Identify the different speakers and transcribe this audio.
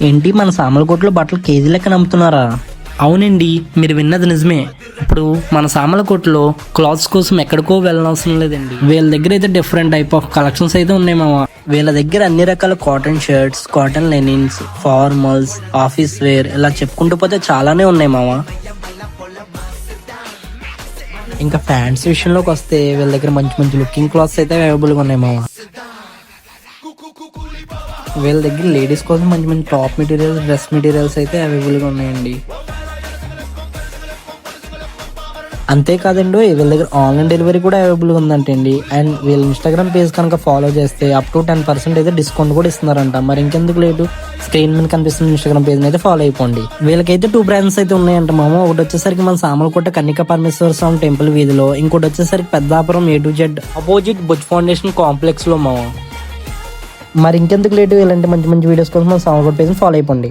Speaker 1: ఏంటి మన సామలకోటలో బట్టలు కేజీ లెక్కన అమ్ముతున్నారా?
Speaker 2: అవునండి, మీరు విన్నది నిజమే. ఇప్పుడు మన సామలకోటలో క్లాత్స్ కోసం ఎక్కడికో వెళ్ళనవసరం లేదండి. వీళ్ళ దగ్గర అయితే డిఫరెంట్ టైప్ ఆఫ్ కలెక్షన్స్ అయితే ఉన్నాయి మామ.
Speaker 1: వీళ్ళ దగ్గర అన్ని రకాల cotton shirts, cotton linens, formals, office wear ఇలా చెప్పుకుంటూ పోతే చాలానే ఉన్నాయి మామ. ఇంకా ఫ్యాన్స్ విషయంలోకి వస్తే వీళ్ళ దగ్గర మంచి మంచి లుకింగ్ క్లాత్స్ అయితే అవైలబుల్గా ఉన్నాయి మామ. వీళ్ళ దగ్గర లేడీస్ కోసం మంచి మంచి టాప్ మెటీరియల్స్, డ్రెస్ మెటీరియల్స్ అయితే అవైలబుల్గా ఉన్నాయండి. అంతేకాదండి, వీళ్ళ దగ్గర ఆన్లైన్ డెలివరీ కూడా అవైలబుల్గా ఉందంటండి. అండ్ వీళ్ళ ఇన్స్టాగ్రామ్ పేజ్ కనుక ఫాలో చేస్తే అప్ టు 10% అయితే డిస్కౌంట్ కూడా ఇస్తున్నారంట. మరి ఇంకెందుకు లేటు, స్క్రీన్ మీద కనిపిస్తున్న ఇన్స్టాగ్రామ్ పేజ్ అయితే ఫాలో అయిపోండి. వీళ్ళకైతే 2 బ్రాండ్స్ అయితే ఉన్నాయంట మామ. ఒకటి వచ్చేసరికి మన సామలకోట కన్నికా పరమేశ్వర స్వామి టెంపుల్ వీధిలో, ఇంకోటి వచ్చేసరికి Peddapuram A to Z opposite బుజ్ ఫౌండేషన్ కాంప్లెక్స్ లో మామ. మరి ఇంకెందుకు లేటు, ఇలాంటి మంచి మంచి వీడియోస్ కోసం మన సామలకోట పేజ్ ఫాలో అయిపోండి.